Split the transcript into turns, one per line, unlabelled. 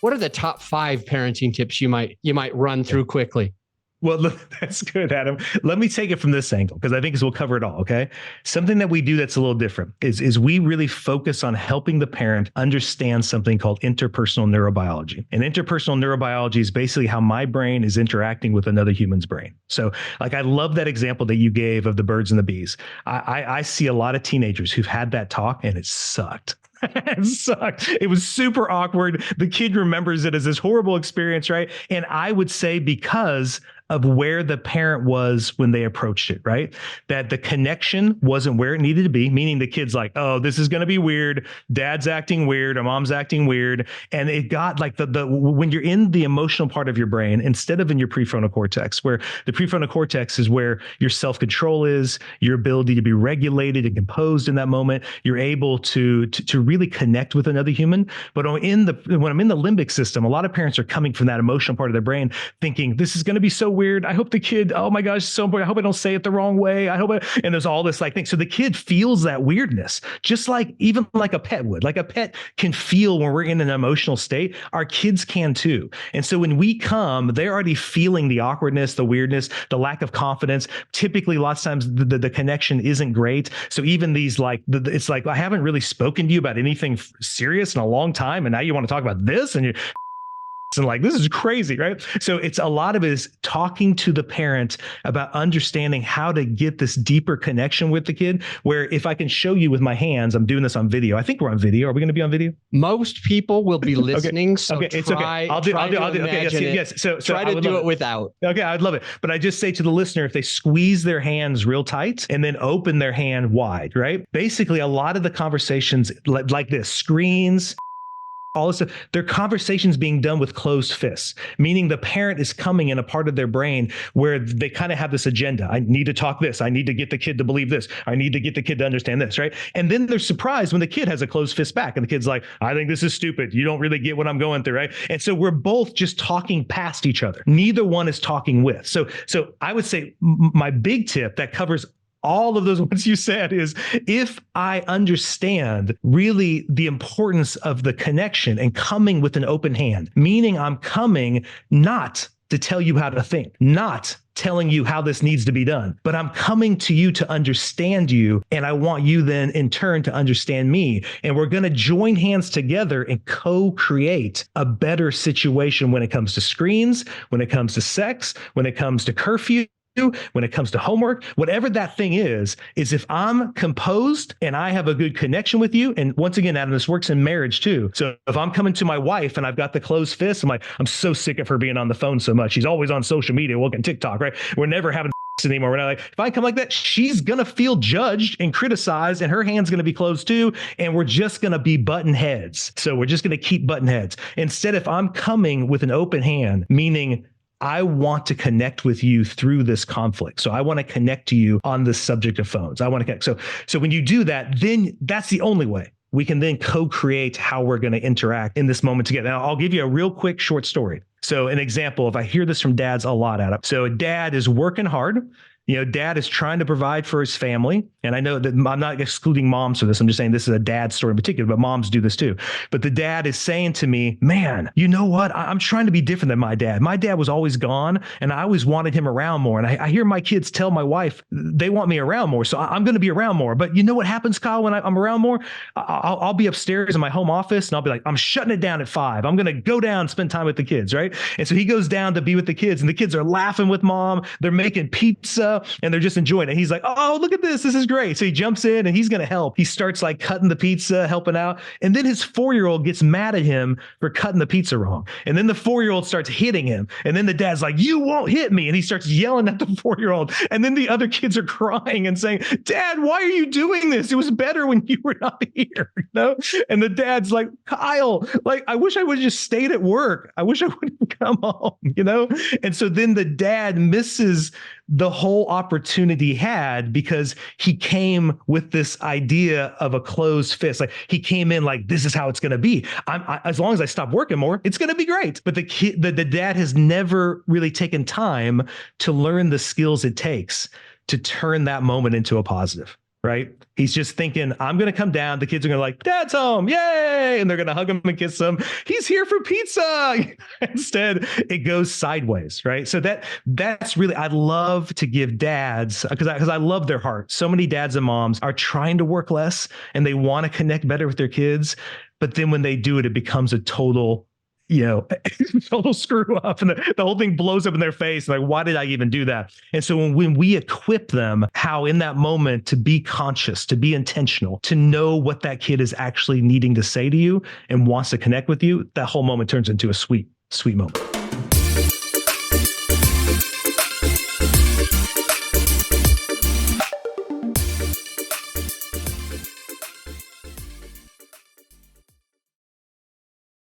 What are the top 5 parenting tips you might run through quickly?
Well, that's good, Adam. Let me take it from this angle because I think this will cover it all. Okay. Something that we do that's a little different is we really focus on helping the parent understand something called interpersonal neurobiology. And interpersonal neurobiology is basically how my brain is interacting with another human's brain. So like, I love that example that you gave of the birds and the bees. I see a lot of teenagers who've had that talk and it sucked. It sucked. It was super awkward. The kid remembers it as this horrible experience, right? And I would say because of where the parent was when they approached it, right? That the connection wasn't where it needed to be, meaning the kid's like, oh, this is going to be weird. Dad's acting weird or mom's acting weird. And it got like when you're in the emotional part of your brain, instead of in your prefrontal cortex, where the prefrontal cortex is where your self-control is, your ability to be regulated and composed in that moment, you're able to really connect with another human. But when I'm in the limbic system, a lot of parents are coming from that emotional part of their brain thinking, this is going to be so weird. I hope the kid, oh my gosh, so important. I hope I don't say it the wrong way. And there's all this like thing. So the kid feels that weirdness, just like even like a pet would. Like a pet can feel when we're in an emotional state. Our kids can too. And so when we come, they're already feeling the awkwardness, the weirdness, the lack of confidence. Typically, lots of times the connection isn't great. So even these it's like, I haven't really spoken to you about anything serious in a long time. And now you want to talk about this and you're and like, this is crazy, right? So it's a lot of it is talking to the parent about understanding how to get this deeper connection with the kid, where if I can show you with my hands, I'm doing this on video. I think we're on video. Are we going to be on video?
Most people will be listening.
Okay.
So
okay. It's okay. I'll do okay. Yes. So
try to do it without.
Okay. I'd love it. But I just say to the listener, if they squeeze their hands real tight and then open their hand wide, right? Basically, a lot of the conversations like this, screens, all this stuff, their conversations being done with closed fists, meaning the parent is coming in a part of their brain where they kind of have this agenda. I need to talk this. I need to get the kid to believe this. I need to get the kid to understand this, right? And then they're surprised when the kid has a closed fist back and the kid's like, I think this is stupid. You don't really get what I'm going through, right? And so we're both just talking past each other. Neither one is talking with. So I would say my big tip that covers all of those ones you said is if I understand really the importance of the connection and coming with an open hand, meaning I'm coming not to tell you how to think, not telling you how this needs to be done, but I'm coming to you to understand you. And I want you then in turn to understand me. And we're going to join hands together and co-create a better situation when it comes to screens, when it comes to sex, when it comes to curfew, when it comes to homework, whatever that thing is if I'm composed and I have a good connection with you. And once again, Adam, this works in marriage too. So if I'm coming to my wife and I've got the closed fist, I'm like, I'm so sick of her being on the phone so much. She's always on social media, looking TikTok, right? We're never having anymore. We're not like, if I come like that, she's going to feel judged and criticized and her hand's going to be closed too. And we're just going to be button heads. So we're just going to keep button heads. Instead, if I'm coming with an open hand, meaning I want to connect with you through this conflict. So I want to connect to you on the subject of phones. I want to connect. So when you do that, then that's the only way we can then co-create how we're going to interact in this moment together. Now, I'll give you a real quick short story. So an example, if I hear this from dads a lot, Adam. So a dad is working hard. Dad is trying to provide for his family. And I know that I'm not excluding moms for this. I'm just saying this is a dad story in particular, but moms do this too. But the dad is saying to me, man, you know what? I'm trying to be different than my dad. My dad was always gone and I always wanted him around more. And I hear my kids tell my wife, they want me around more. So I'm going to be around more. But you know what happens, Kyle, when I'm around more? I'll be upstairs in my home office and I'll be like, I'm shutting it down at 5. I'm going to go down and spend time with the kids, right? And so he goes down to be with the kids and the kids are laughing with mom. They're making pizza and they're just enjoying it. He's like, oh, look at this. This is great. So he jumps in and he's going to help. He starts like cutting the pizza, helping out. And then his 4-year-old gets mad at him for cutting the pizza wrong. And then the 4-year-old starts hitting him. And then the dad's like, you won't hit me. And he starts yelling at the 4-year-old. And then the other kids are crying and saying, Dad, why are you doing this? It was better when you were not here. And the dad's like, Kyle, like, I wish I would have just stayed at work. I wish I wouldn't come home, And so then the dad misses the whole opportunity he had because he came with this idea of a closed fist. Like he came in like, this is how it's going to be. As long as I stop working more, it's going to be great. But the dad has never really taken time to learn the skills it takes to turn that moment into a positive. right? He's just thinking, I'm going to come down. The kids are going to like, Dad's home. Yay. And they're going to hug him and kiss him. He's here for pizza. Instead, it goes sideways, right? So that's really, I love to give dads, because I love their heart. So many dads and moms are trying to work less and they want to connect better with their kids. But then when they do it, it becomes a total total screw up, and the whole thing blows up in their face. Like, why did I even do that? And so when we equip them how in that moment to be conscious, to be intentional, to know what that kid is actually needing to say to you and wants to connect with you, that whole moment turns into a sweet, sweet moment.